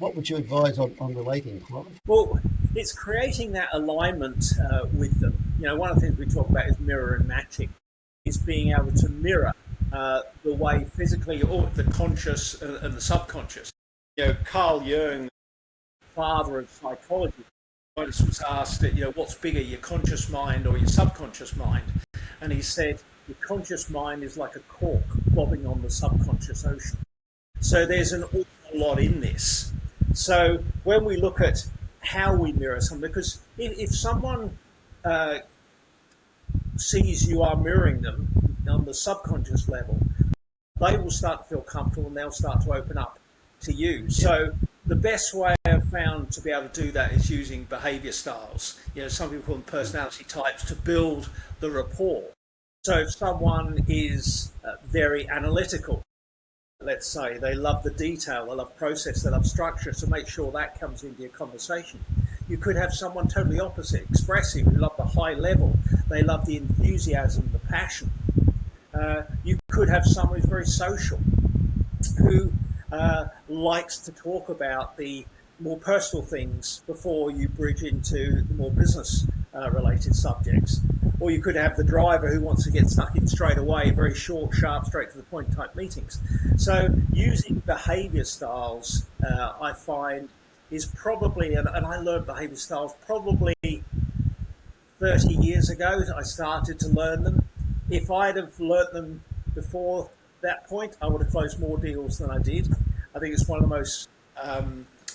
What would you advise on relating, Clive? Well, it's creating that alignment with them. One of the things we talk about is mirror and matching, is being able to mirror the way physically or the conscious and the subconscious. Carl Jung, father of psychology, once was asked, what's bigger, your conscious mind or your subconscious mind? And he said, your conscious mind is like a cork bobbing on the subconscious ocean. So there's an awful lot in this. So when we look at how we mirror someone, because if someone sees you are mirroring them on the subconscious level, they will start to feel comfortable and they'll start to open up to you. So the best way I've found to be able to do that is using behavior styles. Some people call them personality types, to build the rapport. So if someone is very analytical, let's say, they love the detail, they love process, they love structure, so make sure that comes into your conversation. You could have someone totally opposite, expressive, who love the high level, they love the enthusiasm, the passion. You could have someone who's very social, who likes to talk about the more personal things before you bridge into the more business related subjects. Or you could have the driver who wants to get stuck in straight away, very short, sharp, straight to the point type meetings. So using behavior styles, I find, is probably, and I learned behavior styles probably 30 years ago. I started to learn them. If I'd have learnt them before that point, I would have closed more deals than I did. I think it's one of the most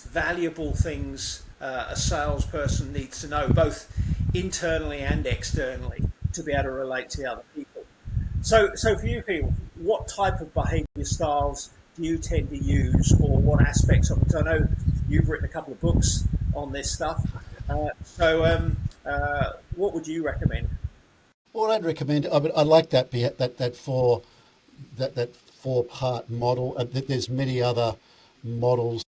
valuable things a salesperson needs to know, both internally and externally, to be able to relate to the other people. So for you people, what type of behaviour styles do you tend to use, or what aspects of it? So I know you've written a couple of books on this stuff. What would you recommend? What I'd recommend, I like that four part model. There's many other models,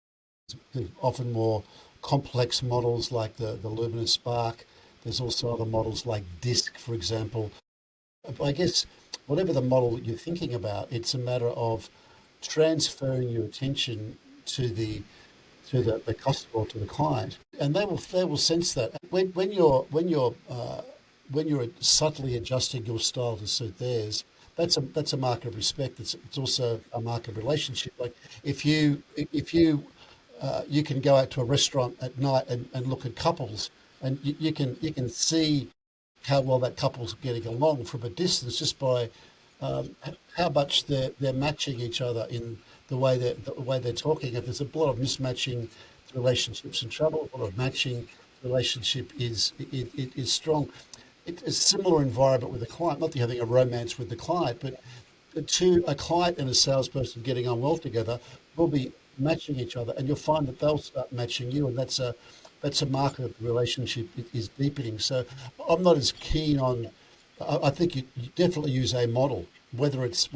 often more complex models like the luminous spark. There's also other models like DISC, for example. I guess whatever the model that you're thinking about, it's a matter of transferring your attention to the customer or to the client, and they will sense that when you're subtly adjusting your style to suit theirs. That's a mark of respect. It's also a mark of relationship. Like if you you can go out to a restaurant at night and look at couples, and you can see how well that couple's getting along from a distance, just by how much they're matching each other in the way they're talking. If there's a lot of mismatching, the relationship's in trouble. A lot of matching, the relationship is strong. It's a similar environment with a client. Not that you're having a romance with the client, but a client and a salesperson getting on well together will be matching each other, and you'll find that they'll start matching you, and that's a marker that the relationship is deepening. So I'm not as keen on. I think you definitely use a model, whether it's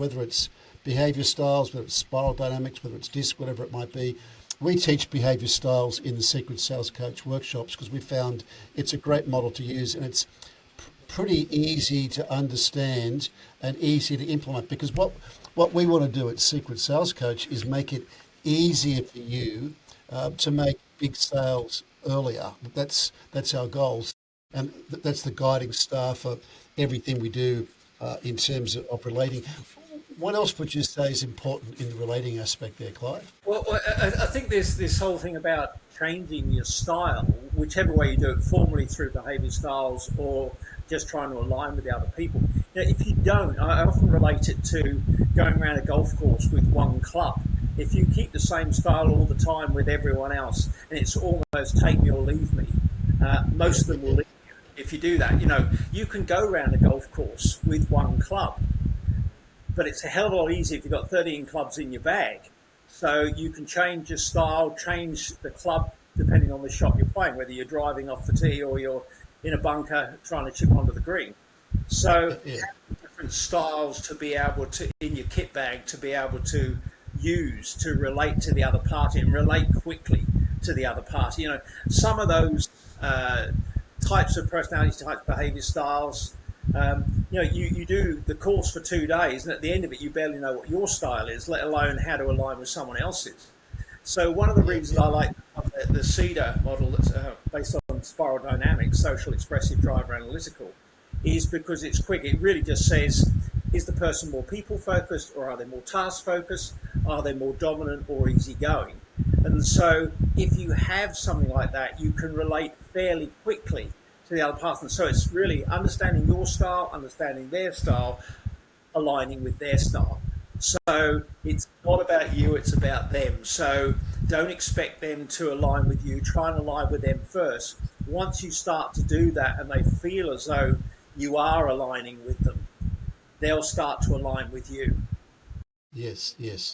behaviour styles, whether it's spiral dynamics, whether it's DISC, whatever it might be. We teach behaviour styles in the Secret Sales Coach workshops because we found it's a great model to use, and it's pretty easy to understand and easy to implement, because what we want to do at Secret Sales Coach is make it easier for you to make big sales earlier. That's our goals, and that's the guiding star for everything we do in terms of relating. What else would you say is important in the relating aspect there, Clive? Well, I think there's this whole thing about changing your style, whichever way you do it, formally through behaviour styles or just trying to align with the other people. If you don't, I often relate it to going around a golf course with one club. If you keep the same style all the time with everyone else, and it's almost take me or leave me, most of them will leave you. If you do that, you can go around a golf course with one club, but it's a hell of a lot easier if you've got 13 clubs in your bag. So you can change your style, change the club depending on the shot you're playing, whether you're driving off the tee or you're in a bunker trying to chip onto the green. So different styles to be able to, in your kit bag, to be able to use to relate to the other party and relate quickly to the other party. Some of those types of personality types, behaviour styles, you do the course for 2 days, and at the end of it, you barely know what your style is, let alone how to align with someone else's. So one of the Yeah, reasons yeah, I like the CEDA model that's based on spiral dynamics, social, expressive, driver, analytical, is because it's quick. It really just says, is the person more people focused or are they more task focused? Are they more dominant or easygoing? And so if you have something like that, you can relate fairly quickly to the other person. So it's really understanding your style, understanding their style, aligning with their style. So it's not about you, it's about them. So don't expect them to align with you. Try and align with them first. Once you start to do that and they feel as though you are aligning with them, they'll start to align with you. yes, yes.